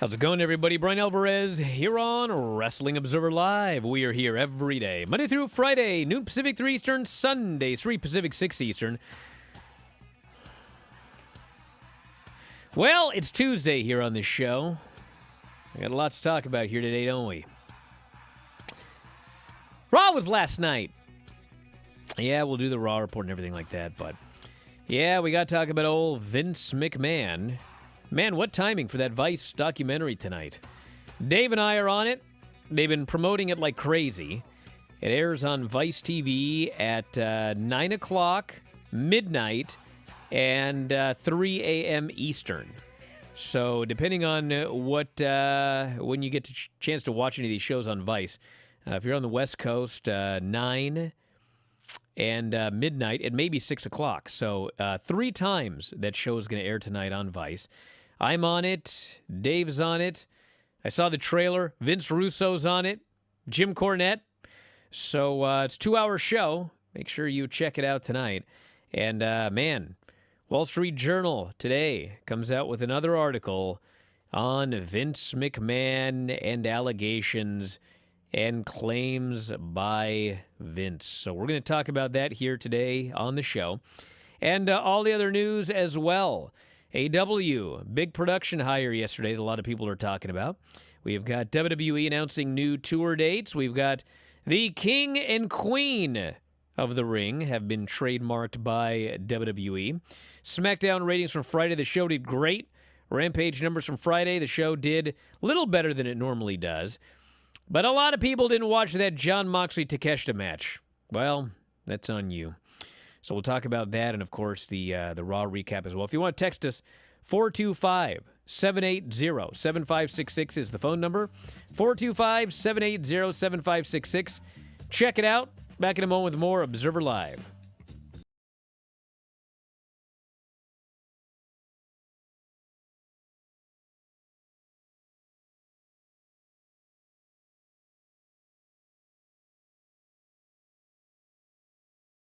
How's it going, everybody? Bryan Alvarez here on Wrestling Observer Live. We are here every day, Monday through Friday, noon Pacific, 3 Eastern, Sunday, 3 Pacific, 6 Eastern. Well, it's Tuesday here on this show. We got a lot to talk about here today, don't we? Raw was last night. Yeah, we'll do the Raw report and everything like that, but yeah, we got to talk about old Vince McMahon. Man, what timing for that Vice documentary tonight. Dave and I are on it. They've been promoting it like crazy. It airs on Vice TV at 9 o'clock midnight, and 3 a.m. Eastern. So depending on when you get a chance to watch any of these shows on Vice, if you're on the West Coast, 9 and midnight, it may be 6 o'clock. So 3 times that show is going to air tonight on Vice. I'm on it. Dave's on it. I saw the trailer. Vince Russo's on it. Jim Cornette. So it's a 2-hour show. Make sure you check it out tonight. And, man, Wall Street Journal today comes out with another article on Vince McMahon and allegations and claims by Vince. So we're going to talk about that here today on the show. And all the other news as well. AW, big production hire yesterday that a lot of people are talking about. We've got WWE announcing new tour dates. We've got the King and Queen of the Ring have been trademarked by WWE. SmackDown ratings from Friday, the show did great. Rampage numbers from Friday, the show did a little better than it normally does. But a lot of people didn't watch that Jon Moxley-Takeshita match. Well, that's on you. So we'll talk about that and, of course, the Raw recap as well. If you want to text us, 425-780-7566 is the phone number. 425-780-7566. Check it out. Back in a moment with more Observer Live.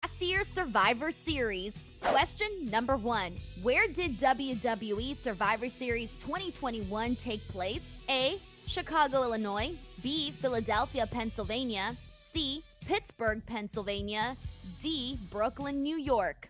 Last year's Survivor Series. Question number 1. Where did WWE Survivor Series 2021 take place? A. Chicago, Illinois. B. Philadelphia, Pennsylvania. C. Pittsburgh, Pennsylvania. D. Brooklyn, New York.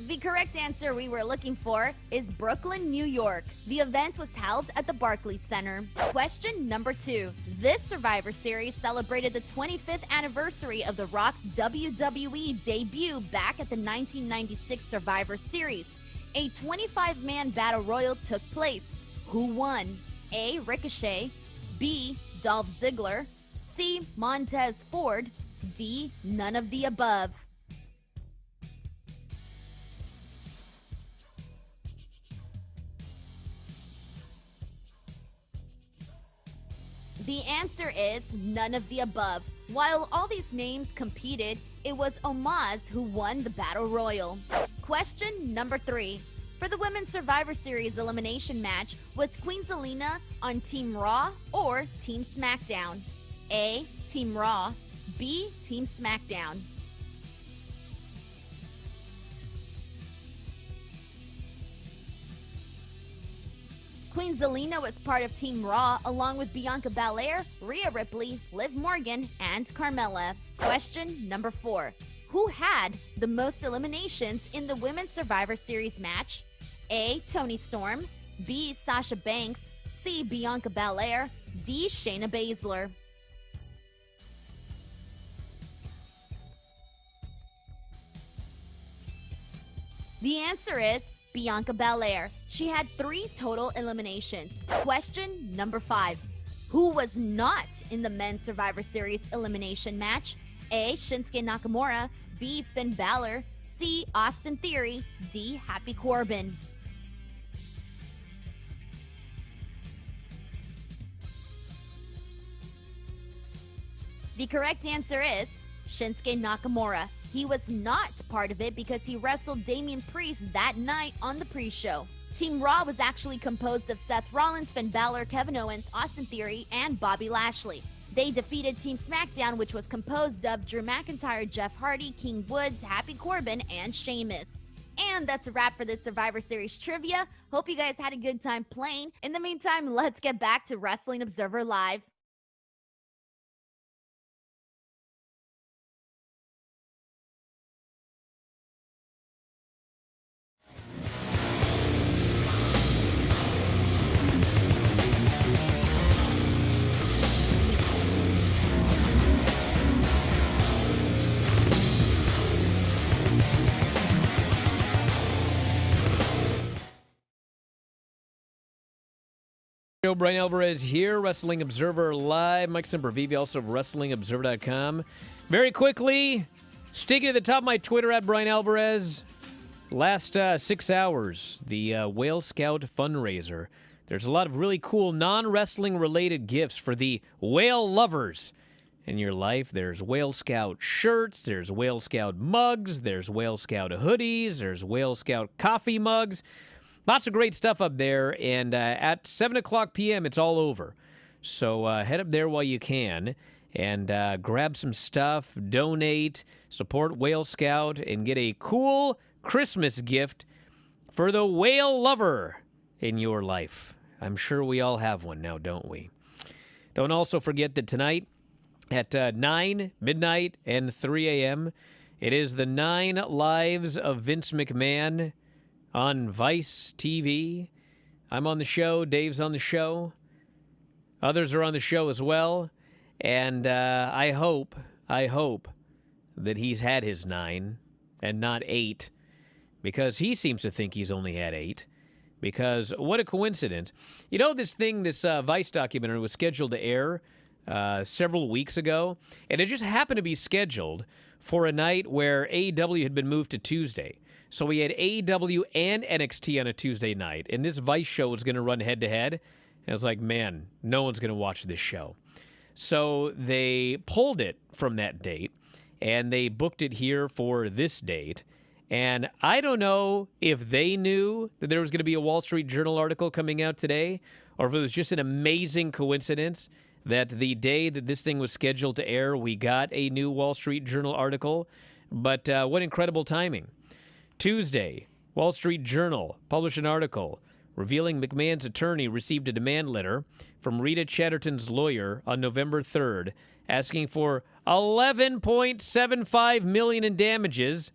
The correct answer we were looking for is Brooklyn, New York. The event was held at the Barclays Center. Question number 2. This Survivor Series celebrated the 25th anniversary of The Rock's WWE debut back at the 1996 Survivor Series. A 25-man battle royal took place. Who won? A. Ricochet. B. Dolph Ziggler. C. Montez Ford. D. None of the above. The answer is none of the above. While all these names competed, it was Omos who won the Battle Royal. Question number 3. For the Women's Survivor Series elimination match, was Queen Zelina on Team Raw or Team SmackDown? A. Team Raw. B. Team SmackDown. Queen Zelina was part of Team Raw along with Bianca Belair, Rhea Ripley, Liv Morgan, and Carmella. Question number 4. Who had the most eliminations in the Women's Survivor Series match? A. Toni Storm. B. Sasha Banks. C. Bianca Belair. D. Shayna Baszler. The answer is Bianca Belair. She had 3 total eliminations. Question number 5. Who was not in the Men's Survivor Series elimination match? A. Shinsuke Nakamura. B. Finn Balor. C. Austin Theory. D. Happy Corbin. The correct answer is Shinsuke Nakamura. He was not part of it because he wrestled Damian Priest that night on the pre-show. Team Raw was actually composed of Seth Rollins, Finn Balor, Kevin Owens, Austin Theory, and Bobby Lashley. They defeated Team SmackDown, which was composed of Drew McIntyre, Jeff Hardy, King Woods, Happy Corbin, and Sheamus. And that's a wrap for this Survivor Series trivia. Hope you guys had a good time playing. In the meantime, let's get back to Wrestling Observer Live. Bryan Alvarez here, Wrestling Observer Live. Mike Sempervive, also of WrestlingObserver.com. Very quickly, sticking to the top of my Twitter at Bryan Alvarez. Last 6 hours, the Whale Scout fundraiser. There's a lot of really cool non-wrestling related gifts for the whale lovers in your life. There's Whale Scout shirts, there's Whale Scout mugs, there's Whale Scout hoodies, there's Whale Scout coffee mugs. Lots of great stuff up there, and at 7 o'clock p.m., it's all over. So head up there while you can and grab some stuff, donate, support Whale Scout, and get a cool Christmas gift for the whale lover in your life. I'm sure we all have one now, don't we? Don't also forget that tonight at 9, midnight, and 3 a.m., it is the 9 Lives of Vince McMahon on Vice TV. I'm on the show. Dave's on the show. Others are on the show as well. And I hope that he's had his 9 and not 8, because he seems to think he's only had 8. Because what a coincidence. You know, this Vice documentary was scheduled to air several weeks ago, and it just happened to be scheduled for a night where AEW had been moved to Tuesday. So we had AEW and NXT on a Tuesday night, and this Vice show was going to run head-to-head. And I was like, man, no one's going to watch this show. So they pulled it from that date, and they booked it here for this date. And I don't know if they knew that there was going to be a Wall Street Journal article coming out today, or if it was just an amazing coincidence that the day that this thing was scheduled to air, we got a new Wall Street Journal article. But what incredible timing. Tuesday, Wall Street Journal published an article revealing McMahon's attorney received a demand letter from Rita Chatterton's lawyer on November 3rd, asking for $11.75 million in damages.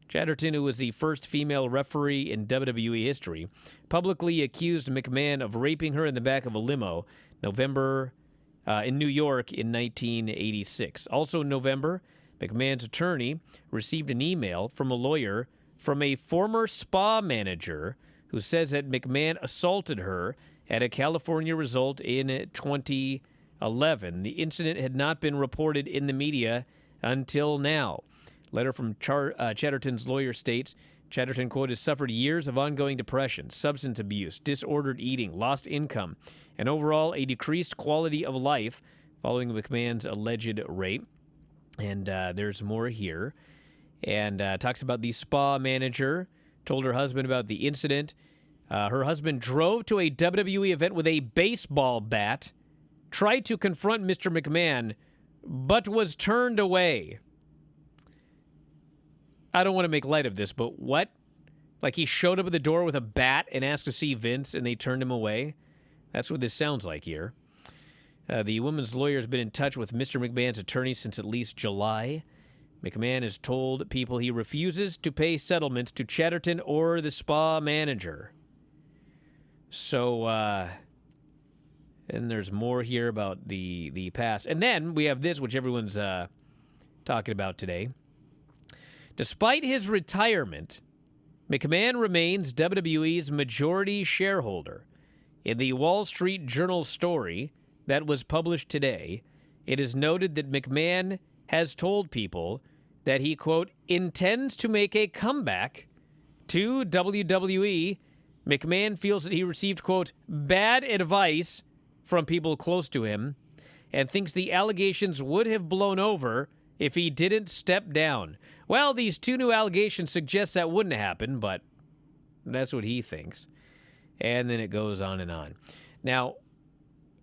Chatterton, who was the first female referee in WWE history, publicly accused McMahon of raping her in the back of a limo in New York in 1986. Also in November, McMahon's attorney received an email from a lawyer from a former spa manager who says that McMahon assaulted her at a California resort in 2011. The incident had not been reported in the media until now. Letter from Chatterton's lawyer states, Chatterton, quote, has suffered years of ongoing depression, substance abuse, disordered eating, lost income, and overall a decreased quality of life following McMahon's alleged rape. And there's more here. And talks about the spa manager, told her husband about the incident. Her husband drove to a WWE event with a baseball bat, tried to confront Mr. McMahon, but was turned away. I don't want to make light of this, but what? Like he showed up at the door with a bat and asked to see Vince, and they turned him away? That's what this sounds like here. The woman's lawyer has been in touch with Mr. McMahon's attorney since at least July. McMahon has told people he refuses to pay settlements to Chatterton or the spa manager. So, and there's more here about the past. And then we have this, which everyone's talking about today. Despite his retirement, McMahon remains WWE's majority shareholder. In the Wall Street Journal story that was published today, it is noted that McMahon has told people that he, quote, intends to make a comeback to WWE. McMahon feels that he received, quote, bad advice from people close to him and thinks the allegations would have blown over if he didn't step down. Well, these two new allegations suggest that wouldn't happen, but that's what he thinks. And then it goes on and on. Now,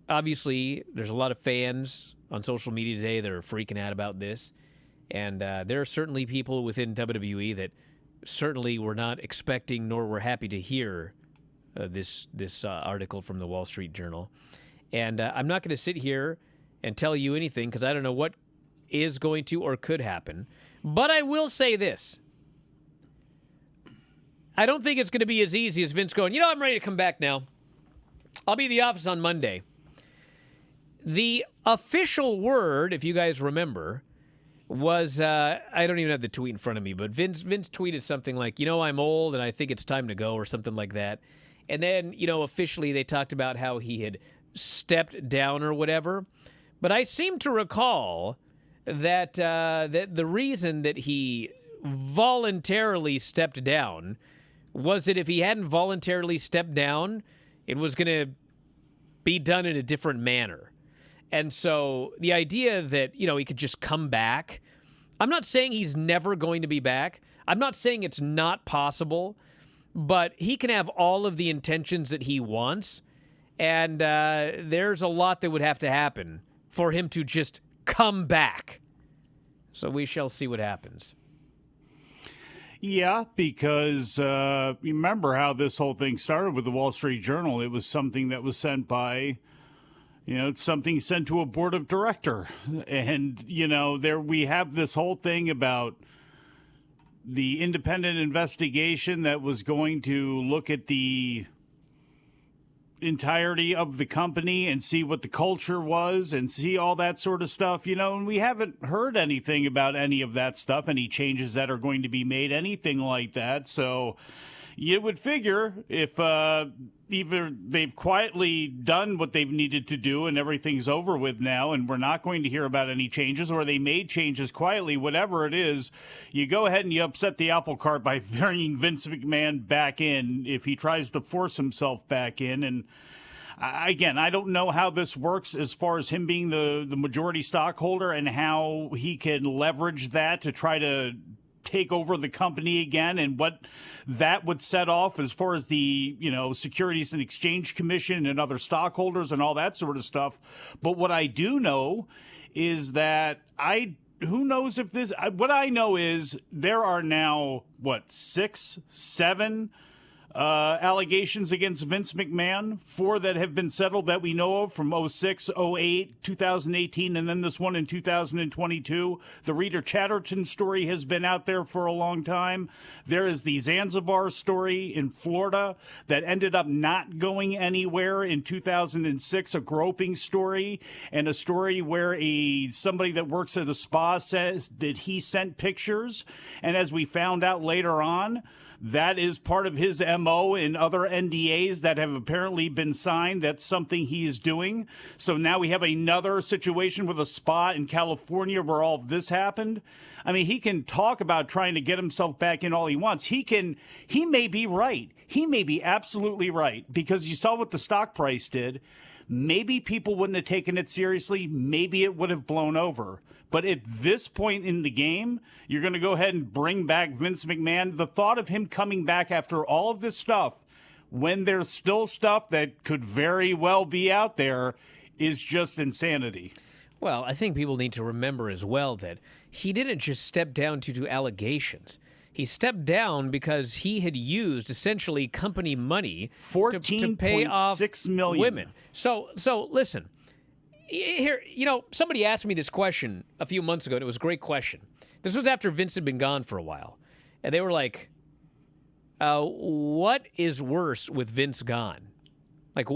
obviously, there's a lot of fans on social media today that are freaking out about this. And there are certainly people within WWE that certainly were not expecting nor were happy to hear this article from the Wall Street Journal. And I'm not going to sit here and tell you anything because I don't know what is going to or could happen. But I will say this. I don't think it's going to be as easy as Vince going, I'm ready to come back now. I'll be in the office on Monday. The official word, if you guys remember, was, I don't even have the tweet in front of me, but Vince tweeted something like, I'm old and I think it's time to go or something like that. And then, officially they talked about how he had stepped down or whatever. But I seem to recall that that the reason that he voluntarily stepped down was that if he hadn't voluntarily stepped down, it was going to be done in a different manner. And so the idea that, he could just come back, I'm not saying he's never going to be back. I'm not saying it's not possible, but he can have all of the intentions that he wants. And there's a lot that would have to happen for him to just come back. So we shall see what happens. Yeah, because remember how this whole thing started with the Wall Street Journal. It was something that was sent by, it's something sent to a board of director. And, there we have this whole thing about the independent investigation that was going to look at the entirety of the company and see what the culture was and see all that sort of stuff, and we haven't heard anything about any of that stuff, any changes that are going to be made, anything like that. So you would figure if either they've quietly done what they've needed to do and everything's over with now and we're not going to hear about any changes, or they made changes quietly, whatever it is, you go ahead and you upset the apple cart by bringing Vince McMahon back in if he tries to force himself back in. And again, I don't know how this works as far as him being the majority stockholder and how he can leverage that to try to take over the company again, and what that would set off as far as the, Securities and Exchange Commission and other stockholders and all that sort of stuff. But what I do know is that who knows if this, what I know is there are now, 6, 7 allegations against Vince McMahon, 4 that have been settled that we know of from 06, 08, 2018, and then this one in 2022. The Rita Chatterton story has been out there for a long time. There is the Zanzibar story in Florida that ended up not going anywhere in 2006, a groping story, and a story where somebody that works at a spa says that he sent pictures, and as we found out later on, that is part of his MO in other NDAs that have apparently been signed. That's something he's doing. So now we have another situation with a spa in California where all of this happened. I mean, he can talk about trying to get himself back in all he wants. He may be right. He may be absolutely right, because you saw what the stock price did. Maybe people wouldn't have taken it seriously. Maybe it would have blown over. But at this point in the game, you're going to go ahead and bring back Vince McMahon. The thought of him coming back after all of this stuff, when there's still stuff that could very well be out there, is just insanity. Well, I think people need to remember as well that he didn't just step down due to allegations. He stepped down because he had used essentially company money to pay off $14.6 million. Women. So listen. Here, somebody asked me this question a few months ago, and it was a great question. This was after Vince had been gone for a while. And they were like, what is worse with Vince gone? Like,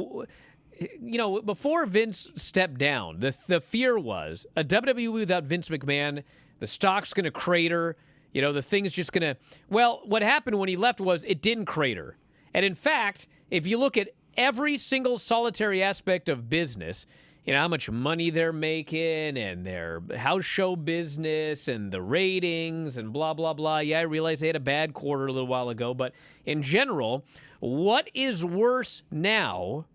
before Vince stepped down, the fear was a WWE without Vince McMahon, the stock's going to crater, the thing's just going to... Well, what happened when he left was it didn't crater. And in fact, if you look at every single solitary aspect of business... how much money they're making and their house show business and the ratings and blah, blah, blah. Yeah, I realize they had a bad quarter a little while ago, but in general, what is worse now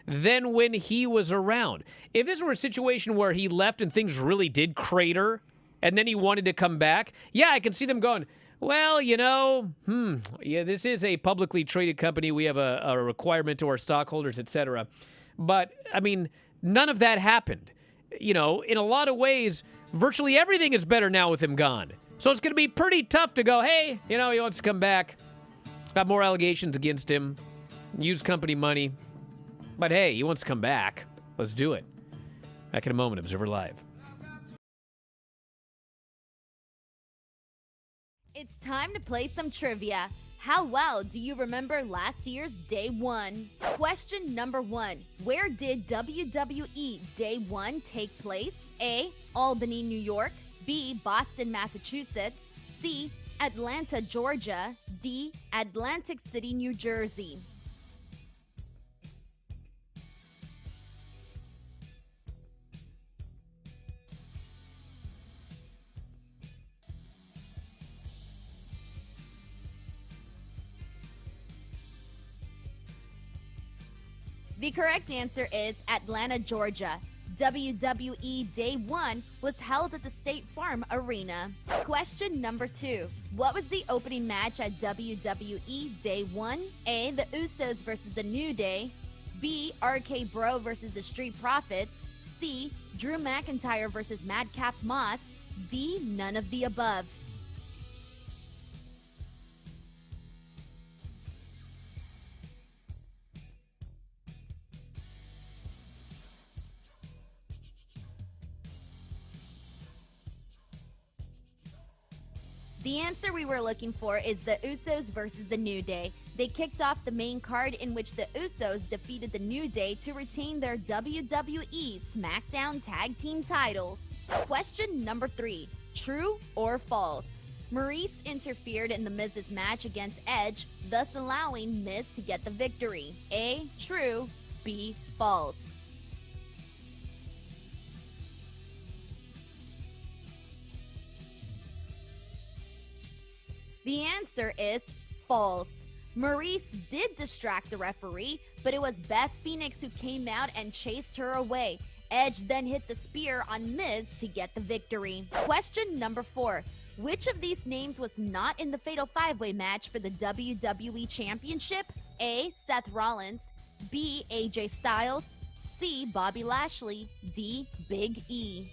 than when he was around? If this were a situation where he left and things really did crater and then he wanted to come back, yeah, I can see them going, well, this is a publicly traded company. We have a requirement to our stockholders, et cetera. But, I mean... none of that happened. In a lot of ways, virtually everything is better now with him gone. So it's going to be pretty tough to go, hey, he wants to come back. Got more allegations against him. Used company money. But hey, he wants to come back. Let's do it. Back in a moment, Observer Live. It's time to play some trivia. How well do you remember last year's Day 1? Question number 1. Where did WWE Day 1 take place? A. Albany, New York. B. Boston, Massachusetts. C. Atlanta, Georgia. D. Atlantic City, New Jersey. The correct answer is Atlanta, Georgia. WWE Day 1 was held at the State Farm Arena. Question number 2. What was the opening match at WWE Day 1? A. The Usos versus The New Day. B. RK Bro versus the Street Profits. C. Drew McIntyre versus Madcap Moss. D. None of the above. The answer we were looking for is the Usos versus The New Day. They kicked off the main card in which the Usos defeated The New Day to retain their WWE SmackDown Tag Team titles. Question number 3. True or false? Maurice interfered in The Miz's match against Edge, thus allowing Miz to get the victory. A. True. B. False. The answer is false. Maurice did distract the referee, but it was Beth Phoenix who came out and chased her away. Edge then hit the spear on Miz to get the victory. Question number 4. Which of these names was not in the Fatal 5-Way match for the WWE Championship? A. Seth Rollins. B. AJ Styles. C. Bobby Lashley. D. Big E.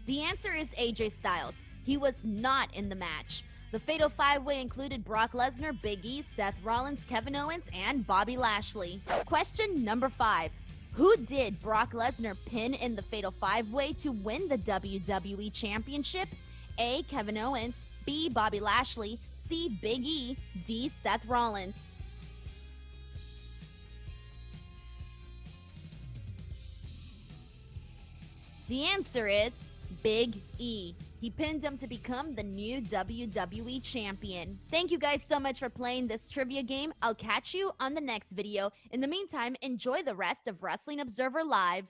The answer is AJ Styles. He was not in the match. The Fatal 5-Way included Brock Lesnar, Big E, Seth Rollins, Kevin Owens, and Bobby Lashley. Question number 5. Who did Brock Lesnar pin in the Fatal 5-Way to win the WWE Championship? A. Kevin Owens. B. Bobby Lashley. C. Big E. D. Seth Rollins. The answer is Big E. He pinned him to become the new WWE champion. Thank you guys so much for playing this trivia game. I'll catch you on the next video. In the meantime, enjoy the rest of Wrestling Observer Live.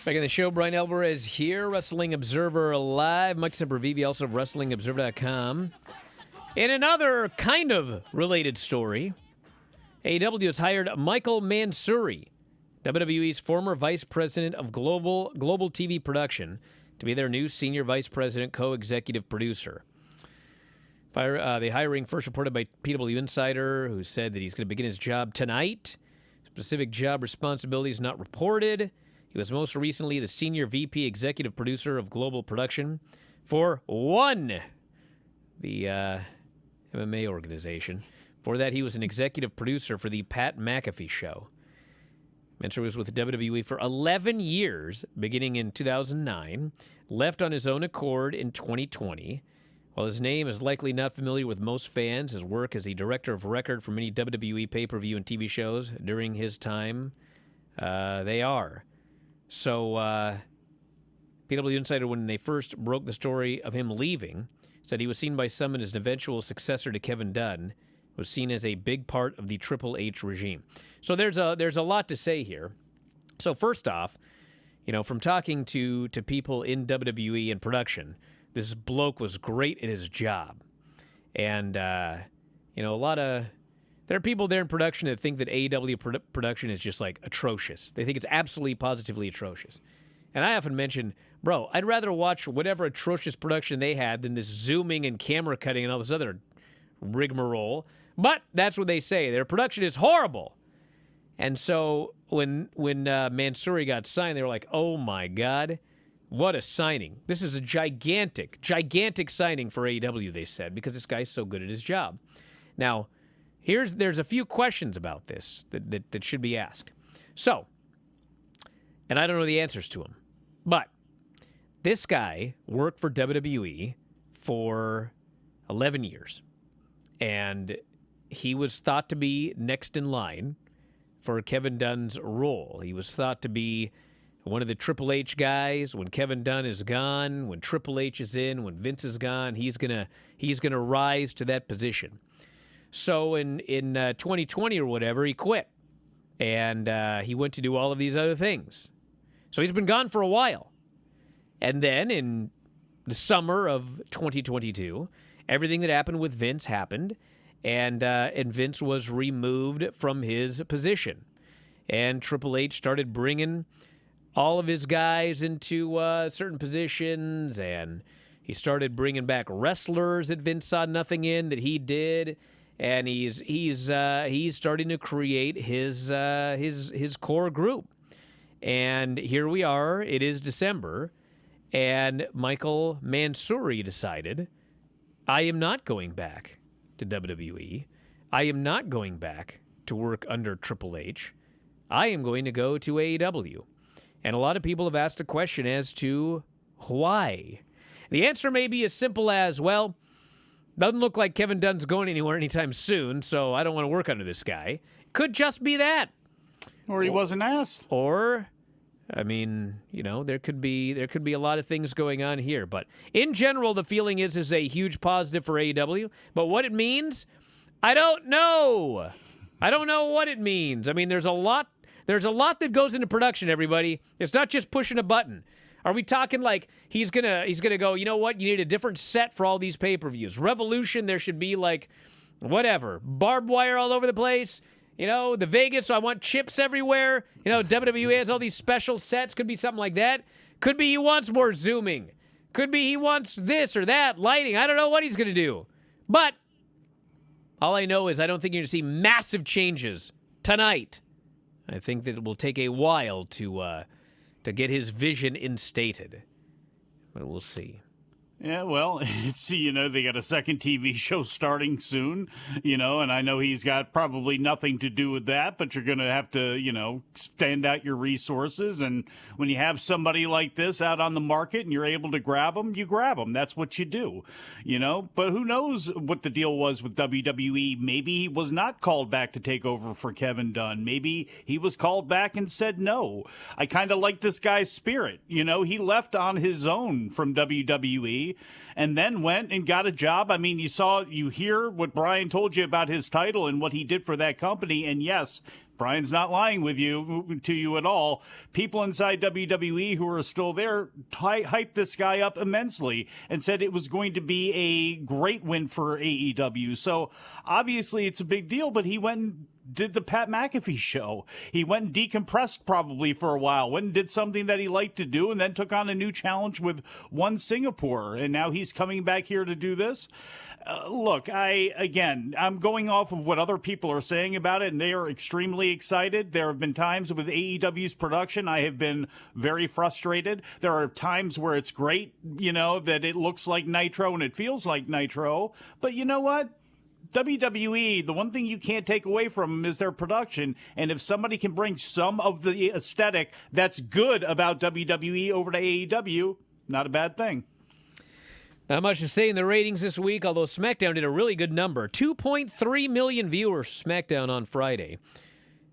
Back in the show, Bryan Alvarez here, Wrestling Observer Live. Mike Sempervive, also of WrestlingObserver.com. In another kind of related story, AEW has hired Michael Mansouri, WWE's former Vice President of Global TV Production, to be their new Senior Vice President co-executive producer. The hiring first reported by PW Insider, who said that he's going to begin his job tonight. Specific job responsibilities not reported. He was most recently the Senior VP Executive Producer of Global Production for ONE, the MMA organization. Before that, he was an executive producer for the Pat McAfee Show. Mansouri was with the WWE for 11 years, beginning in 2009, left on his own accord in 2020. While his name is likely not familiar with most fans, his work as the director of record for many WWE pay-per-view and TV shows during his time, they are. So, PW Insider, when they first broke the story of him leaving, said he was seen by some as an eventual successor to Kevin Dunn, was seen as a big part of the Triple H regime. So there's a lot to say here. So first off, from talking to people in WWE and production, this bloke was great at his job. And, there are people there in production that think that AEW production is just, atrocious. They think it's absolutely, positively atrocious. And I often mention, bro, I'd rather watch whatever atrocious production they had than this zooming and camera cutting and all this other rigmarole. But that's what they say. Their production is horrible. And so when Mansouri got signed, they were like, oh, my God, what a signing. This is a gigantic, gigantic signing for AEW, they said, because this guy's so good at his job. Now, there's a few questions about this that should be asked. So, and I don't know the answers to them, but this guy worked for WWE for 11 years. And he was thought to be next in line for Kevin Dunn's role. He was thought to be one of the Triple H guys. When Kevin Dunn is gone, when Triple H is in, when Vince is gone, he's gonna rise to that position. So in 2020 or whatever, he quit, and he went to do all of these other things. So he's been gone for a while. And then in the summer of 2022, everything that happened with Vince happened, and Vince was removed from his position. And Triple H started bringing all of his guys into certain positions, and he started bringing back wrestlers that Vince saw nothing in that he did, and he's starting to create his core group. And here we are. It is December, and Michael Mansouri decided, I am not going back to WWE. I am not going back to work under Triple H. I am going to go to AEW. And a lot of people have asked the question as to why. The answer may be as simple as, well, doesn't look like Kevin Dunn's going anywhere anytime soon, so I don't want to work under this guy. Could just be that. Or he wasn't asked. Or, I mean, there could be a lot of things going on here. But in general, the feeling is a huge positive for AEW. But what it means, I don't know. I don't know what it means. I mean, there's a lot that goes into production, everybody. It's not just pushing a button. Are we talking like he's gonna go, you know what, you need a different set for all these pay-per-views. Revolution, there should be like whatever. Barbed wire all over the place. The Vegas, so I want chips everywhere. WWE has all these special sets. Could be something like that. Could be he wants more zooming. Could be he wants this or that, lighting. I don't know what he's gonna do. But all I know is I don't think you're gonna see massive changes tonight. I think that it will take a while to get his vision instated, but we'll see. Yeah, well, they got a second TV show starting soon, and I know he's got probably nothing to do with that, but you're going to have to, stand out your resources. And when you have somebody like this out on the market and you're able to grab them, you grab them. That's what you do, But who knows what the deal was with WWE? Maybe he was not called back to take over for Kevin Dunn. Maybe he was called back and said no. I kind of like this guy's spirit. He left on his own from WWE. And then went and got a job. I mean, you hear what Bryan told you about his title and what he did for that company. And yes, Bryan's not lying to you at all. People inside WWE who are still there hyped this guy up immensely and said it was going to be a great win for AEW. So obviously it's a big deal, but he went and did the Pat McAfee show. He went and decompressed probably for a while, went and did something that he liked to do, and then took on a new challenge with One Singapore. And now he's coming back here to do this. Look, I'm going off of what other people are saying about it, and they are extremely excited. There have been times with AEW's production I have been very frustrated. There are times where it's great, that it looks like Nitro and it feels like Nitro. But you know what? WWE, the one thing you can't take away from them is their production. And if somebody can bring some of the aesthetic that's good about WWE over to AEW, not a bad thing. Not much to say in the ratings this week, although SmackDown did a really good number. 2.3 million viewers SmackDown on Friday.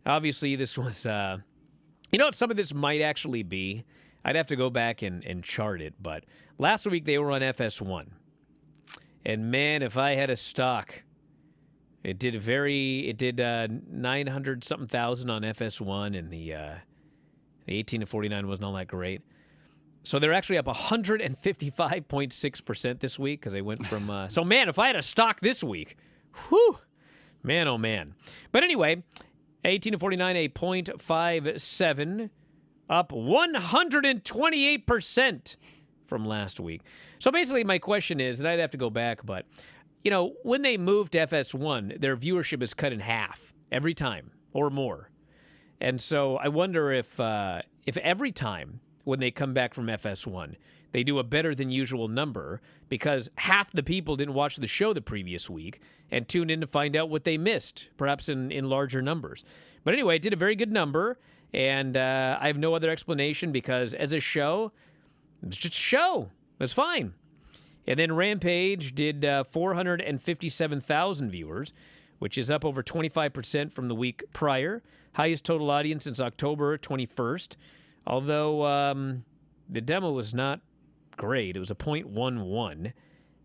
Obviously, this was, what some of this might actually be? I'd have to go back and chart it, but last week they were on FS1. And man, if I had a stock, it did 900-something thousand on FS1, and the 18 to 49 wasn't all that great. So they're actually up 155.6% this week because they went from... So, man, if I had a stock this week, whew, man, oh, man. But anyway, 18 to 49, a 0.57, up 128% from last week. So basically my question is, and I'd have to go back, but, when they moved to FS1, their viewership is cut in half every time or more. And so I wonder if every time when they come back from FS1, they do a better than usual number because half the people didn't watch the show the previous week and tune in to find out what they missed, perhaps in larger numbers. But anyway, it did a very good number, and I have no other explanation because as a show, it was just a show. It was fine. And then Rampage did 457,000 viewers, which is up over 25% from the week prior. Highest total audience since October 21st. Although the demo was not great. It was a .11.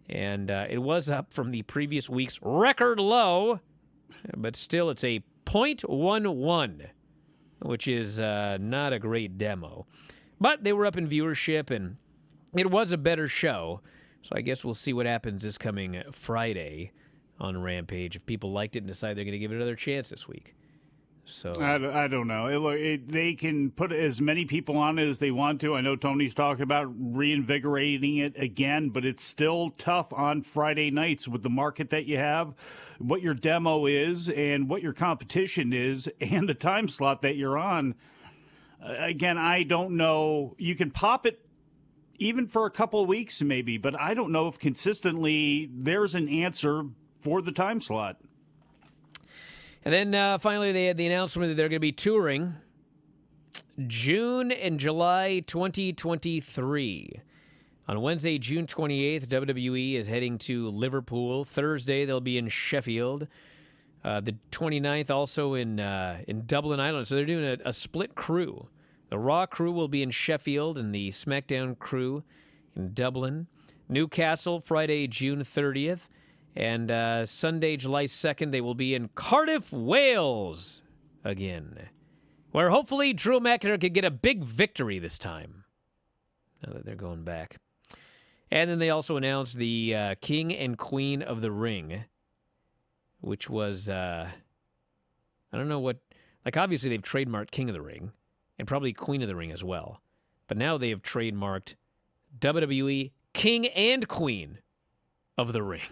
And it was up from the previous week's record low. But still, it's a .11, which is not a great demo. But they were up in viewership, and it was a better show. So I guess we'll see what happens this coming Friday on Rampage if people liked it and decide they're going to give it another chance this week. So I don't know. They can put as many people on it as they want to. I know Tony's talking about reinvigorating it again, but it's still tough on Friday nights with the market that you have, what your demo is, and what your competition is, and the time slot that you're on. Again, I don't know. You can pop it even for a couple of weeks maybe, but I don't know if consistently there's an answer for the time slot. And then finally, they had the announcement that they're going to be touring June and July 2023. On Wednesday, June 28th, WWE is heading to Liverpool. Thursday, they'll be in Sheffield. The 29th, also in Dublin, Ireland. So they're doing a split crew. The Raw crew will be in Sheffield, and the SmackDown crew in Dublin. Newcastle, Friday, June 30th. And Sunday, July 2nd, they will be in Cardiff, Wales again, where hopefully Drew McIntyre could get a big victory this time, now that they're going back. And then they also announced the King and Queen of the Ring, which was, I don't know what, like obviously they've trademarked King of the Ring, and probably Queen of the Ring as well. But now they have trademarked WWE King and Queen of the Ring.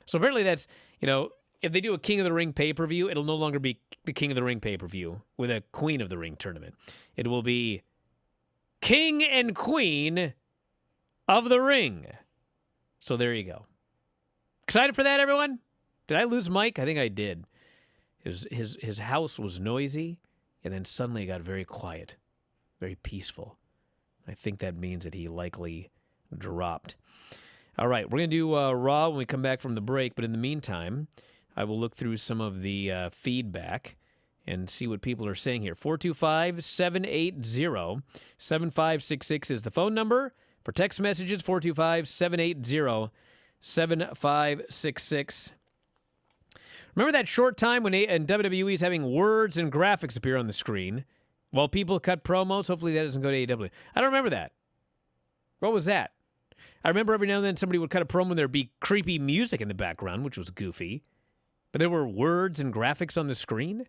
So apparently that's, if they do a King of the Ring pay-per-view, it'll no longer be the King of the Ring pay-per-view with a Queen of the Ring tournament. It will be King and Queen of the Ring. So there you go. Excited for that, everyone? Did I lose Mike? I think I did. His house was noisy, and then suddenly it got very quiet, very peaceful. I think that means that he likely dropped. All right, we're going to do Raw when we come back from the break, but in the meantime, I will look through some of the feedback and see what people are saying here. 425-780-7566 is the phone number. For text messages, 425-780-7566. Remember that short time when WWE is having words and graphics appear on the screen while people cut promos? Hopefully that doesn't go to AEW. I don't remember that. What was that? I remember every now and then somebody would cut a promo and there'd be creepy music in the background, which was goofy. But there were words and graphics on the screen?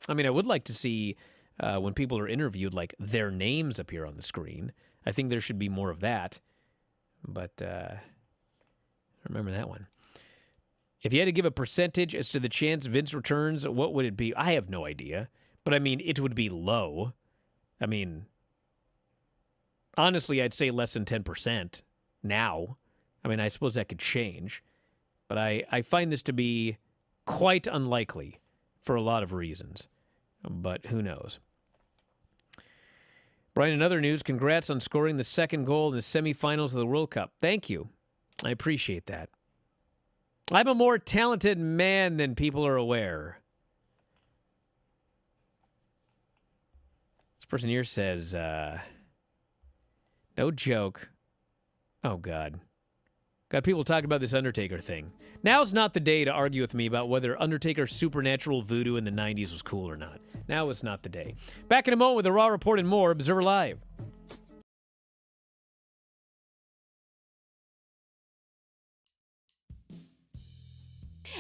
I mean, I would like to see when people are interviewed, like, their names appear on the screen. I think there should be more of that. But I remember that one. If you had to give a percentage as to the chance Vince returns, what would it be? I have no idea. But, I mean, it would be low. I mean, honestly, I'd say less than 10% now. I mean, I suppose that could change. But I find this to be quite unlikely for a lot of reasons. But who knows? Brian, in other news, congrats on scoring the second goal in the semifinals of the World Cup. Thank you. I appreciate that. I'm a more talented man than people are aware. This person here says, no joke. Oh, God. Got people talking about this Undertaker thing. Now's not the day to argue with me about whether Undertaker's supernatural voodoo in the 90s was cool or not. Now is not the day. Back in a moment with the Raw Report and more. Observer Live.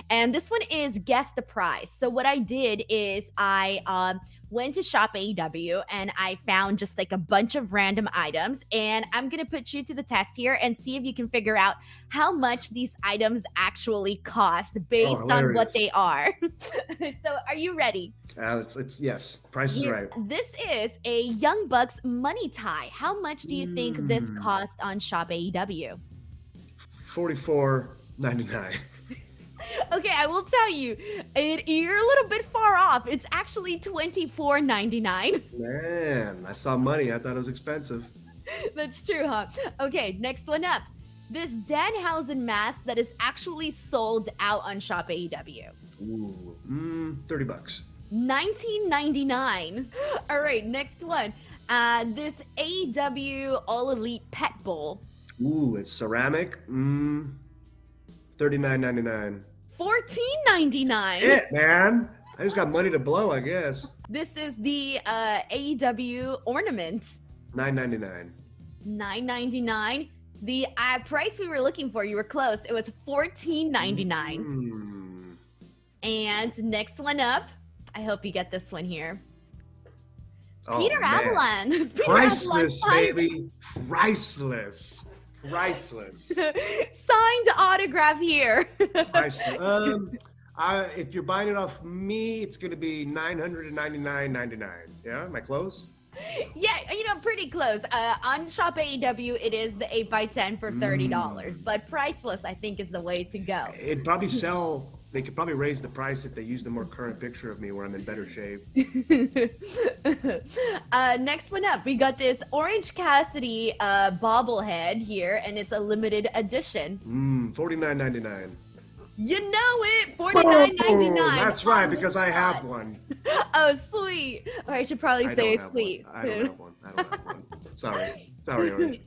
And this one is Guess the Prize. So what I did is I went to Shop AEW and I found just like a bunch of random items. And I'm going to put you to the test here and see if you can figure out how much these items actually cost based on what they are. So are you ready? It's yes. Price is right. This is a Young Bucks money tie. How much do you think this cost on Shop AEW? $44.99. Okay, I will tell you, you're a little bit far off. It's actually $24.99. Man, I saw money. I thought it was expensive. That's true, huh? Okay, next one up. This Danhausen mask that is actually sold out on Shop AEW. Ooh, $30. $19.99. All right, next one. This AEW All Elite Pet Bowl. Ooh, it's ceramic. $39.99. $14.99. Shit, man. I just got money to blow, I guess. This is the AEW ornament. $9.99. $9.99. The price we were looking for, you were close. It was $14.99. And next one up, I hope you get this one here. Oh, Peter man. Avalon. Peter Priceless, Avalon baby. Priceless. Priceless. signed autograph here. Priceless. If you're buying it off me, it's going to be $999.99. Yeah, am I close? Yeah, pretty close. On Shop AEW, it is the 8x10 for $30. But priceless, I think, is the way to go. It'd probably sell. They could probably raise the price if they used a more current picture of me where I'm in better shape. Next one up, we got this Orange Cassidy bobblehead here, and it's a limited edition. $49.99. You know it, $49.99. That's right, because I have one. Oh, sweet. Or I should probably say sweet. I don't have one. Sorry, Orange.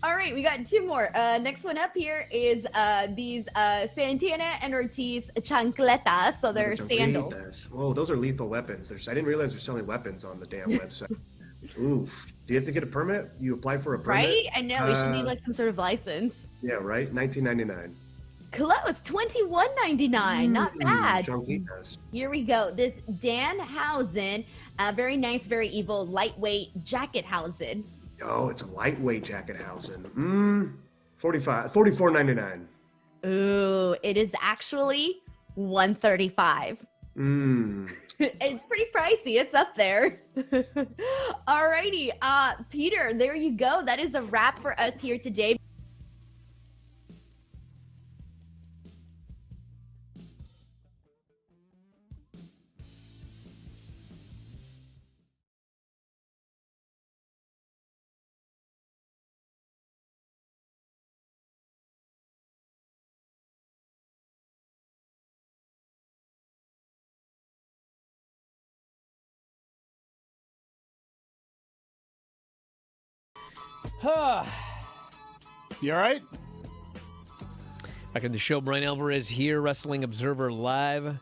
All right, we got two more. Next one up here is these Santana and Ortiz chancletas. So they're sandals. Oh, those are lethal weapons. I didn't realize they're selling weapons on the damn website. Oof. Do you have to get a permit? You apply for a permit? Right? I know. We should need like some sort of license. Yeah, right? $19.99. Close, $21.99. Not bad. Chunkitas. Here we go. This Danhausen, very nice, very evil, lightweight jacket housing. Oh, it's a lightweight jacket housing. $44.99. Ooh, it is actually $135. It's pretty pricey. It's up there. Alrighty, Peter, there you go. That is a wrap for us here today. You all right? Back in the show, Bryan Alvarez here, Wrestling Observer Live.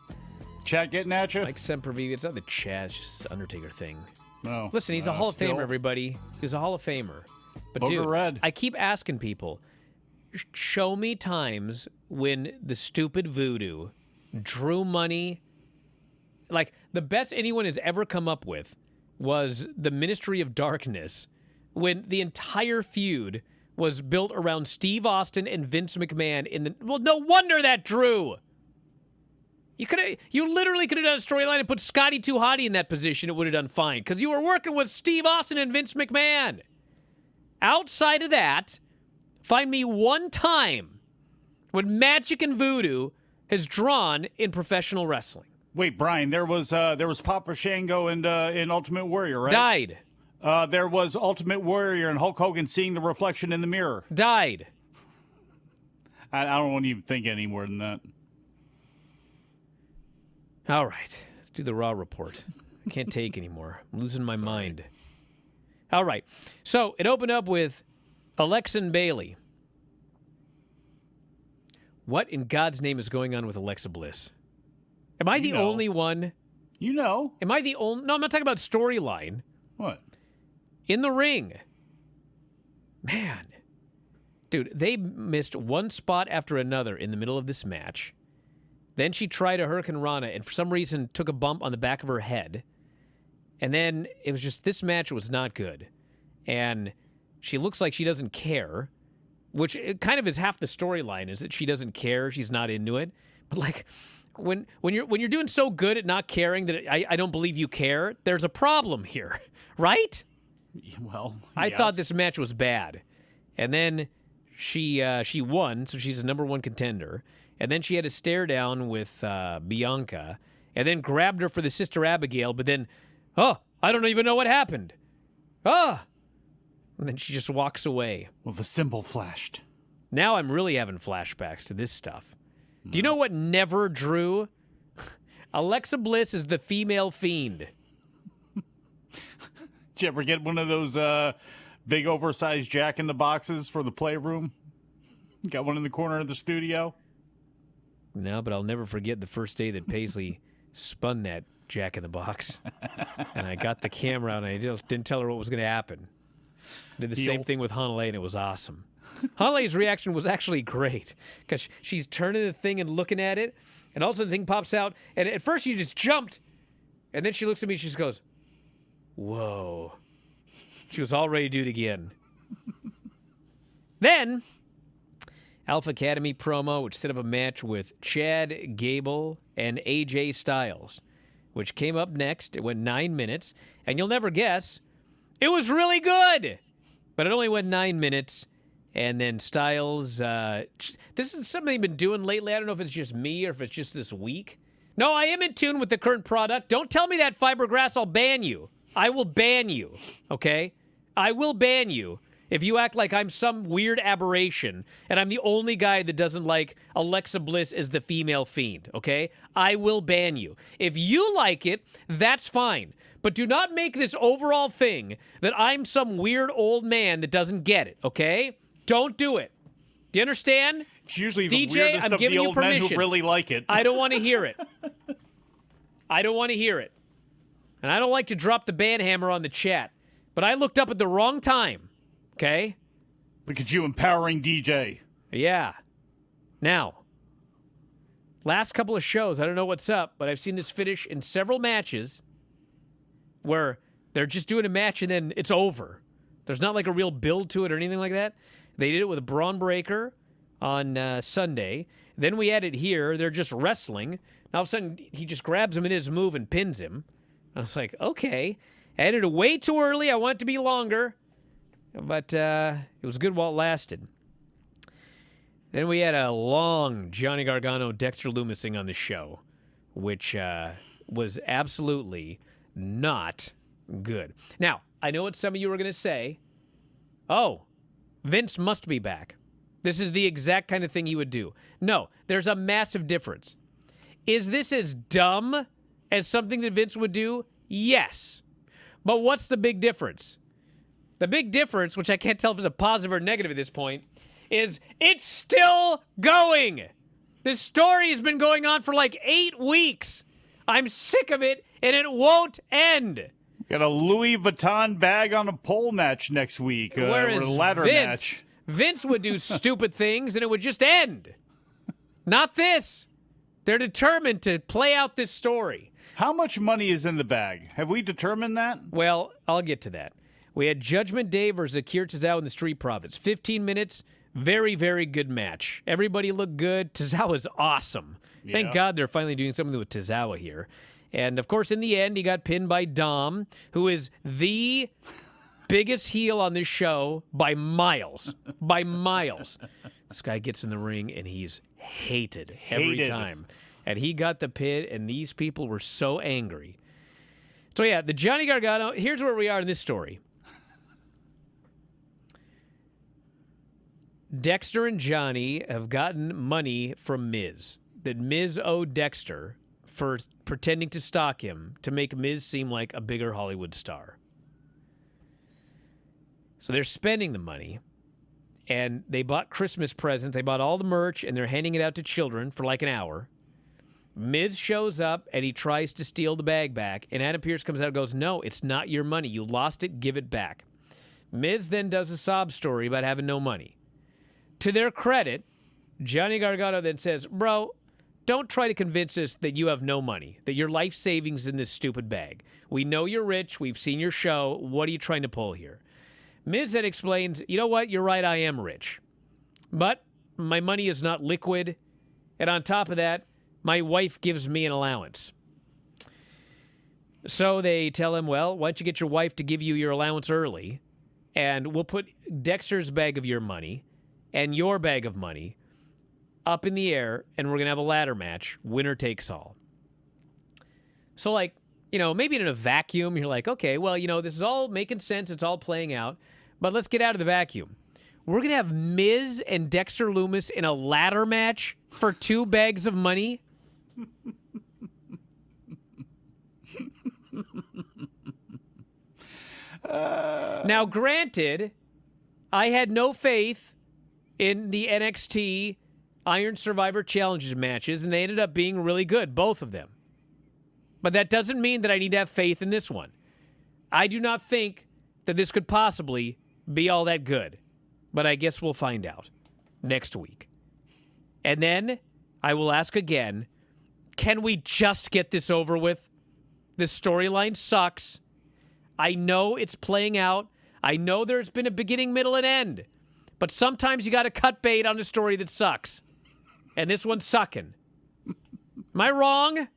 Chat getting at you? Like Sempervive. It's not the chat, it's just the Undertaker thing. No. Listen, he's a Hall of Famer, everybody. He's a Hall of Famer. But Booger dude, Red. I keep asking people, show me times when the stupid voodoo drew money. Like, the best anyone has ever come up with was the Ministry of Darkness, when the entire feud was built around Steve Austin and Vince McMahon well, no wonder that drew. You literally could have done a storyline and put Scotty 2 Hotty in that position. It would have done fine because you were working with Steve Austin and Vince McMahon. Outside of that, find me one time when magic and voodoo has drawn in professional wrestling. Wait, Brian, there was Papa Shango and in Ultimate Warrior, right? Died. There was Ultimate Warrior and Hulk Hogan seeing the reflection in the mirror. Died. I don't want to even think any more than that. All right. Let's do the Raw report. I can't take anymore. I'm losing my mind. All right. So it opened up with Alexa and Bailey. What in God's name is going on with Alexa Bliss? Am I the only one? You know. Am I the only? No, I'm not talking about storyline. What? In the ring. Man. Dude, they missed one spot after another in the middle of this match. Then she tried a Hurricane Rana and for some reason took a bump on the back of her head. And then it was just, this match was not good. And she looks like she doesn't care, which it kind of is half the storyline, is that she doesn't care, she's not into it. But like, when you're doing so good at not caring that I don't believe you care, there's a problem here, right? Well, I thought this match was bad. And then she won, so she's a #1 contender. And then she had a stare down with Bianca, and then grabbed her for the Sister Abigail, but then, I don't even know what happened. And then she just walks away. Well, the symbol flashed. Now I'm really having flashbacks to this stuff. Do you know what never drew? Alexa Bliss is the female fiend. Did you ever get one of those big oversized jack-in-the-boxes for the playroom? Got one in the corner of the studio? No, but I'll never forget the first day that Paisley spun that jack-in-the-box. And I got the camera out, and I didn't tell her what was going to happen. Did the same thing with Hanalei, and it was awesome. Hanale's reaction was actually great because she's turning the thing and looking at it, and all of a sudden the thing pops out, and at first she just jumped, and then she looks at me and she just goes, whoa. She was all ready to do it again. Then, Alpha Academy promo, which set up a match with Chad Gable and AJ Styles, which came up next. It went 9 minutes, and you'll never guess, it was really good, but it only went 9 minutes. And then Styles, this is something they've been doing lately. I don't know if it's just me or if it's just this week. No, I am in tune with the current product. Don't tell me that, Fibergrass. I'll ban you. I will ban you, okay? I will ban you if you act like I'm some weird aberration and I'm the only guy that doesn't like Alexa Bliss as the female fiend, okay? I will ban you. If you like it, that's fine. But do not make this overall thing that I'm some weird old man that doesn't get it, okay? Don't do it. Do you understand? It's usually the DJ, weirdest I'm of giving the you old men who permission. really like it. I don't want to hear it. I don't want to hear it. And I don't like to drop the ban hammer on the chat. But I looked up at the wrong time, okay? Look at you empowering DJ. Yeah. Now, last couple of shows, I don't know what's up, but I've seen this finish in several matches where they're just doing a match and then it's over. There's not like a real build to it or anything like that. They did it with a Braun Breaker on Sunday. Then we had it here. They're just wrestling. Now all of a sudden, he just grabs him in his move and pins him. I was like, okay. I ended it way too early. I want it to be longer. But it was good while it lasted. Then we had a long Johnny Gargano, Dexter Lumis thing on the show, which was absolutely not good. Now, I know what some of you are going to say. Oh, Vince must be back. This is the exact kind of thing he would do. No, there's a massive difference. Is this as dumb as something that Vince would do? Yes. But what's the big difference? The big difference, which I can't tell if it's a positive or negative at this point, is it's still going. This story has been going on for like 8 weeks. I'm sick of it, and it won't end. Got a Louis Vuitton bag on a pole match next week. Whereas or a ladder match. Vince would do stupid things, and it would just end. Not this. They're determined to play out this story. How much money is in the bag? Have we determined that? Well, I'll get to that. We had Judgment Day versus Akira Tozawa and the Street Profits. 15 minutes, very, very good match. Everybody looked good. Tozawa's awesome. Yeah. Thank God they're finally doing something with Tozawa here. And, of course, in the end, he got pinned by Dom, who is the biggest heel on this show by miles. By miles. This guy gets in the ring, and he's hated every time. And he got the pin, and these people were so angry. So, yeah, the Johnny Gargano, here's where we are in this story. Dexter and Johnny have gotten money from Miz. That Miz owed Dexter for pretending to stalk him to make Miz seem like a bigger Hollywood star. So they're spending the money, and they bought Christmas presents. They bought all the merch, and they're handing it out to children for like an hour. Miz shows up, and he tries to steal the bag back, and Adam Pearce comes out and goes, no, it's not your money. You lost it. Give it back. Miz then does a sob story about having no money. To their credit, Johnny Gargano then says, bro, don't try to convince us that you have no money, that your life savings is in this stupid bag. We know you're rich. We've seen your show. What are you trying to pull here? Miz then explains, you know what? You're right. I am rich. But my money is not liquid. And on top of that, my wife gives me an allowance. So they tell him, well, why don't you get your wife to give you your allowance early, and we'll put Dexter's bag of your money and your bag of money up in the air, and we're going to have a ladder match. Winner takes all. So, like, you know, maybe in a vacuum, you're like, okay, well, you know, this is all making sense. It's all playing out. But let's get out of the vacuum. We're going to have Miz and Dexter Lumis in a ladder match for 2 bags of money? Now, granted, I had no faith in the NXT Iron Survivor Challenges matches, and they ended up being really good, both of them. But that doesn't mean that I need to have faith in this one. I do not think that this could possibly be all that good. But I guess we'll find out next week. And then I will ask again, can we just get this over with? This storyline sucks. I know it's playing out. I know there's been a beginning, middle, and end. But sometimes you got to cut bait on a story that sucks. And this one's sucking. Am I wrong?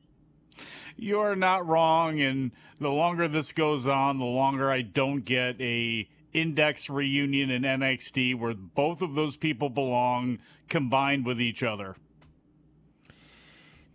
You're not wrong, and the longer this goes on, the longer I don't get a Index reunion in NXT where both of those people belong combined with each other.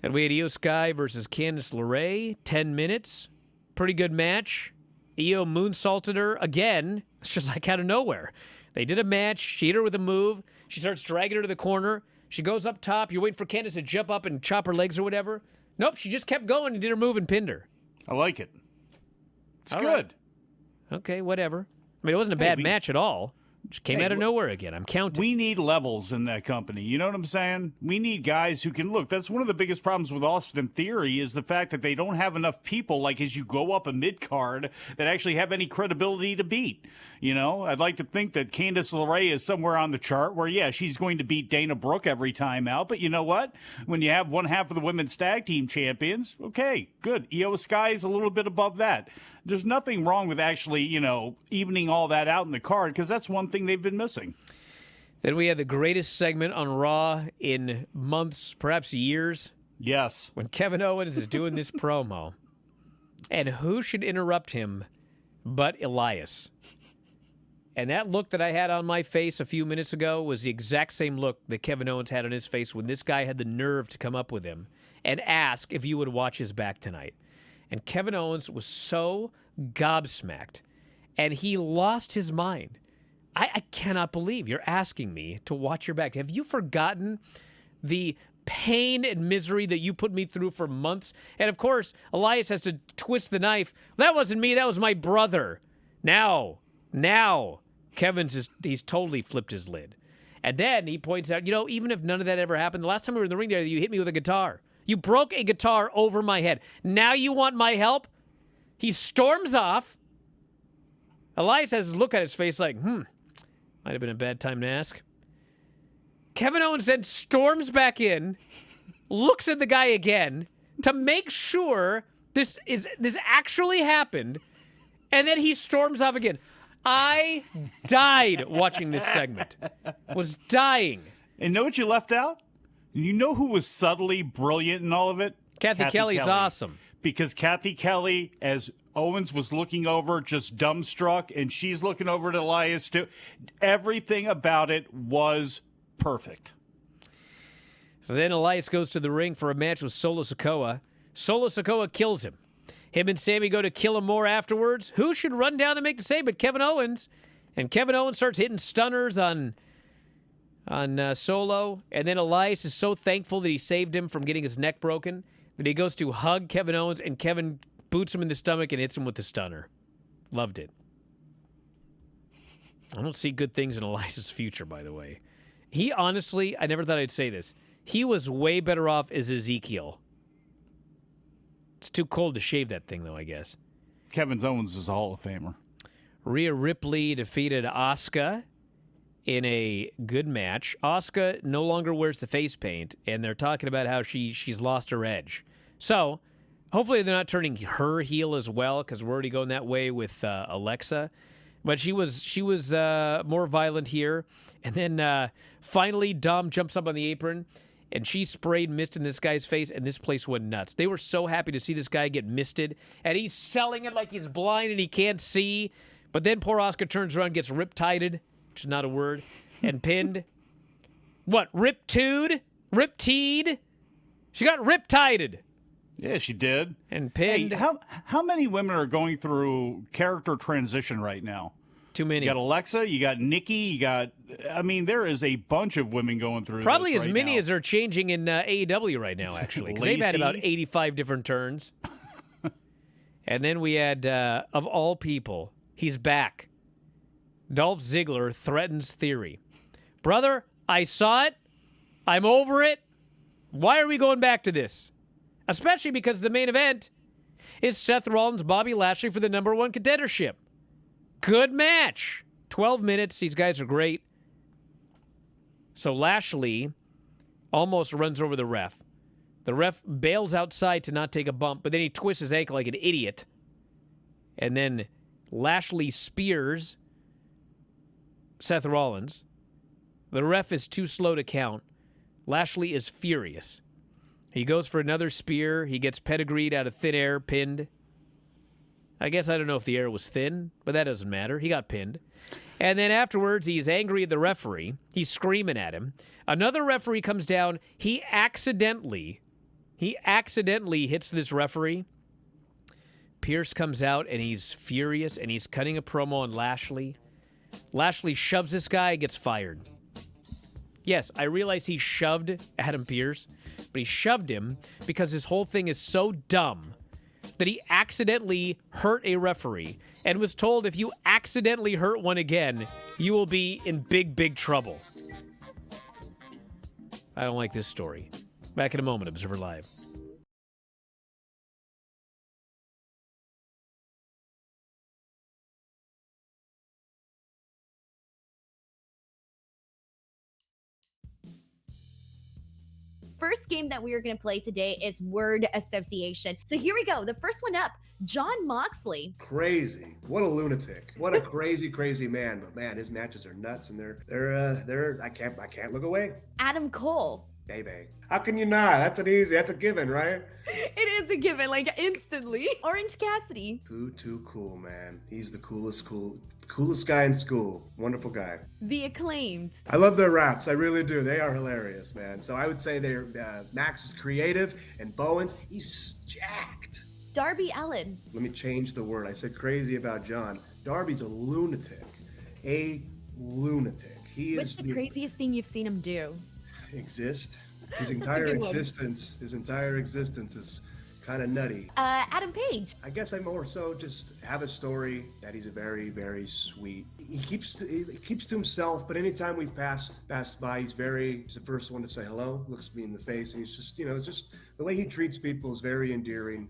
And we had Io Sky versus Candice LeRae, 10 minutes. Pretty good match. Io moonsaulted her again. It's just like out of nowhere. They did a match. She hit her with a move. She starts dragging her to the corner. She goes up top. You're waiting for Candice to jump up and chop her legs or whatever. Nope, she just kept going and did her move and pinned her. I like it. It's all good. Right. Okay, whatever. I mean, it wasn't a bad match at all. Just came out of nowhere again. I'm counting. We need levels in that company. You know what I'm saying? We need guys who can look. That's one of the biggest problems with Austin Theory is the fact that they don't have enough people, like as you go up a mid-card, that actually have any credibility to beat. You know, I'd like to think that Candice LeRae is somewhere on the chart where, yeah, she's going to beat Dana Brooke every time out. But you know what? When you have one half of the women's tag team champions, okay, good. Io Sky is a little bit above that. There's nothing wrong with actually, you know, evening all that out in the card because that's one thing they've been missing. Then we had the greatest segment on Raw in months, perhaps years. Yes. When Kevin Owens is doing this promo. And who should interrupt him but Elias? And that look that I had on my face a few minutes ago was the exact same look that Kevin Owens had on his face when this guy had the nerve to come up with him and ask if you would watch his back tonight. And Kevin Owens was so gobsmacked, and he lost his mind. I cannot believe you're asking me to watch your back. Have you forgotten the pain and misery that you put me through for months? And, of course, Elias has to twist the knife. That wasn't me. That was my brother. Now, he's totally flipped his lid. And then he points out, you know, even if none of that ever happened, the last time we were in the ring together, you hit me with a guitar. You broke a guitar over my head. Now you want my help? He storms off. Elias has a look at his face like, might have been a bad time to ask. Kevin Owens then storms back in, looks at the guy again to make sure this actually happened, and then he storms off again. I died watching this segment. Was dying. And know what you left out? You know who was subtly brilliant in all of it? Kathy Kelly's awesome. Because Kathy Kelly, as Owens was looking over, just dumbstruck, and she's looking over at Elias too. Everything about it was perfect. So then Elias goes to the ring for a match with Solo Sikoa. Solo Sikoa kills him. Him and Sammy go to kill him more afterwards. Who should run down and make the save but Kevin Owens? And Kevin Owens starts hitting stunners on Solo. And then Elias is so thankful that he saved him from getting his neck broken that he goes to hug Kevin Owens, and Kevin boots him in the stomach and hits him with the stunner. Loved it. I don't see good things in Elias' future, by the way. He honestly, I never thought I'd say this, he was way better off as Ezekiel. It's too cold to shave that thing, though, I guess. Kevin Owens is a Hall of Famer. Rhea Ripley defeated Asuka in a good match. Asuka no longer wears the face paint, and they're talking about how she's lost her edge. So, hopefully they're not turning her heel as well, because we're already going that way with Alexa. But she was more violent here. And then finally, Dom jumps up on the apron, and she sprayed mist in this guy's face, and this place went nuts. They were so happy to see this guy get misted, and he's selling it like he's blind and he can't see. But then poor Asuka turns around, gets rip-tided, which is not a word, and pinned. What, rip-tooed? Rip-teed? She got rip-tided. Yeah, she did. And pinned. Hey, how many women are going through character transition right now? Too many. You got Alexa, you got Nikki, there is a bunch of women going through Probably this as right many now. as are changing in AEW right now, actually. Because they've had about Lacey. 85 different turns. And then we had, of all people, he's back. Dolph Ziggler threatens Theory. Brother, I saw it. I'm over it. Why are we going back to this? Especially because the main event is Seth Rollins, Bobby Lashley for the #1 contendership. Good match. 12 minutes. These guys are great. So Lashley almost runs over the ref. The ref bails outside to not take a bump, but then he twists his ankle like an idiot. And then Lashley spears Seth Rollins. The ref is too slow to count. Lashley is furious. He goes for another spear. He gets pedigreed out of thin air, pinned. I guess I don't know if the air was thin, but that doesn't matter. He got pinned. And then afterwards, he's angry at the referee. He's screaming at him. Another referee comes down. He accidentally hits this referee. Pierce comes out, and he's furious, and he's cutting a promo on Lashley. Lashley shoves this guy, gets fired. Yes, I realize he shoved Adam Pierce, but he shoved him because his whole thing is so dumb that he accidentally hurt a referee and was told if you accidentally hurt one again, you will be in big, big trouble. I don't like this story. Back in a moment, Observer Live. First game that we are going to play today is word association. So here we go. The first one up, Jon Moxley. Crazy. What a lunatic. What a crazy, crazy man. But man, his matches are nuts, and they're I can't look away. Adam Cole. Baby. How can you not? That's a given, right? It is a given, like instantly. Orange Cassidy. Too cool, man. He's the coolest guy in school. Wonderful guy. The Acclaimed. I love their raps. I really do. They are hilarious, man. So I would say they're Max is creative, and Bowens, he's jacked. Darby Allin. Let me change the word. I said crazy about John. Darby's a lunatic. A lunatic. What's the craziest thing you've seen him do? Exist. His entire existence is kind of nutty. Adam Page. I guess I more so just have a story that he's a very, very sweet. He keeps to himself, but anytime we've passed by, he's the first one to say hello, looks me in the face, and he's just, just the way he treats people is very endearing.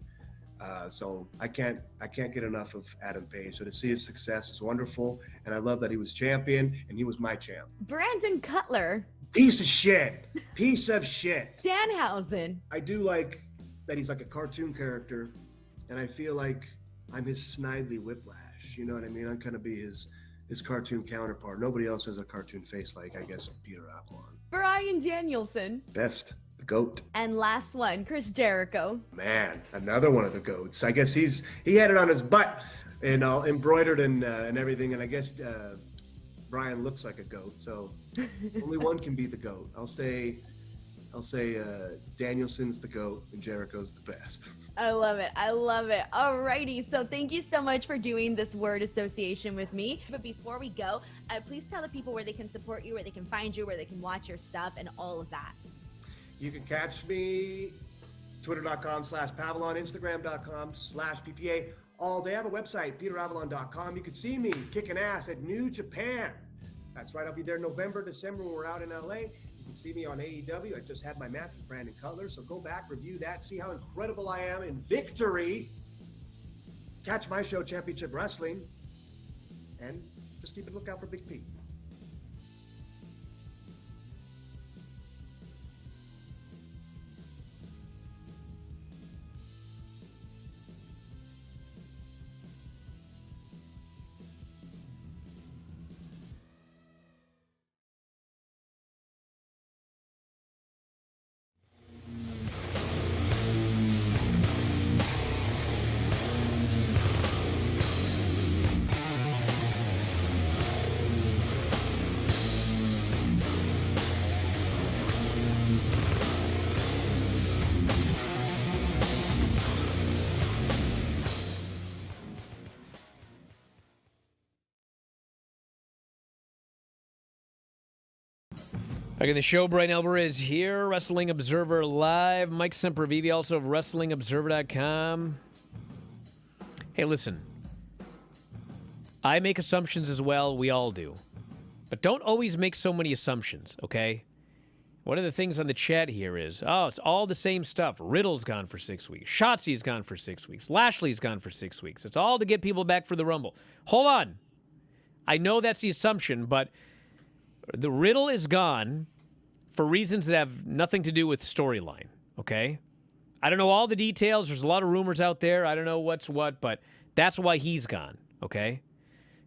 So I can't get enough of Adam Page. So to see his success is wonderful, and I love that he was champion, and he was my champ. Brandon Cutler. Piece of shit. Danhausen. I do like that he's like a cartoon character, and I feel like I'm his Snidely Whiplash. You know what I mean? I'm kind of be his cartoon counterpart. Nobody else has a cartoon face like, I guess, Peter Avalon. Bryan Danielson. Best. The GOAT. And last one, Chris Jericho. Man, another one of the GOATs. I guess he had it on his butt and all embroidered and everything, and I guess Bryan looks like a goat, so only one can be the GOAT. I'll say Danielson's the GOAT and Jericho's the best. I love it. Alrighty, so thank you so much for doing this word association with me. But before we go, please tell the people where they can support you, where they can find you, where they can watch your stuff, and all of that. You can catch me twitter.com/Pavalon, Instagram.com/PPA all day. I have a website, peteravalon.com. You can see me kicking ass at New Japan. That's right. I'll be there November, December when we're out in LA. You can see me on AEW. I just had my match with Brandon Cutler. So go back, review that, see how incredible I am in victory. Catch my show, Championship Wrestling. And just keep a lookout for Big P. Back in the show, Bryan Alvarez here, Wrestling Observer Live. Mike Sempervive, also of WrestlingObserver.com. Hey, listen. I make assumptions as well. We all do. But don't always make so many assumptions, okay? One of the things on the chat here is, it's all the same stuff. Riddle's gone for 6 weeks. Shotzi's gone for 6 weeks. Lashley's gone for 6 weeks. It's all to get people back for the Rumble. Hold on. I know that's the assumption, but the Riddle is gone for reasons that have nothing to do with storyline, okay? I don't know all the details. There's a lot of rumors out there. I don't know what's what, but that's why he's gone, okay?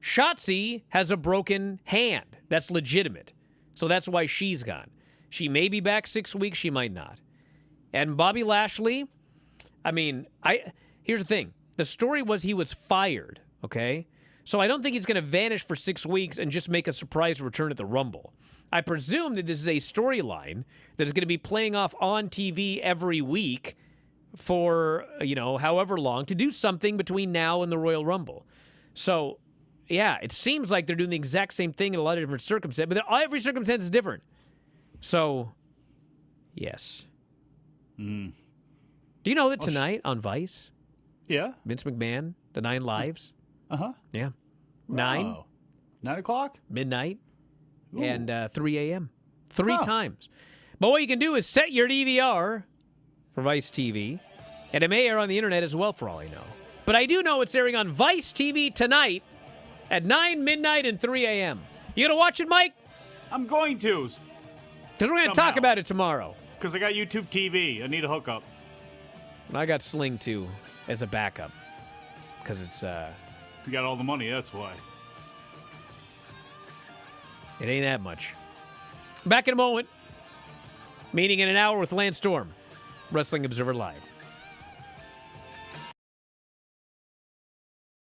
Shotzi has a broken hand. That's legitimate. So that's why she's gone. She may be back 6 weeks. She might not. And Bobby Lashley, here's the thing. The story was he was fired, okay? So I don't think he's going to vanish for 6 weeks and just make a surprise return at the Rumble. I presume that this is a storyline that is going to be playing off on TV every week for, however long to do something between now and the Royal Rumble. So, yeah, it seems like they're doing the exact same thing in a lot of different circumstances, but every circumstance is different. So, yes. Do you know that tonight on Vice? Yeah. Vince McMahon, the 9 Lives? Uh-huh. Yeah. Wow. 9 o'clock? Midnight. Ooh. And 3 a.m. 3 times. But what you can do is set your DVR for Vice TV, and it may air on the internet as well for all I know. But I do know it's airing on Vice TV tonight at 9, midnight, and 3 a.m. You going to watch it, Mike? I'm going to. Because we're going to talk about it tomorrow. Because I got YouTube TV. I need a hookup. And I got Sling, too, as a backup. Because it's... You got all the money, that's why. It ain't that much. Back in a moment. Meeting in an hour with Lance Storm. Wrestling Observer Live.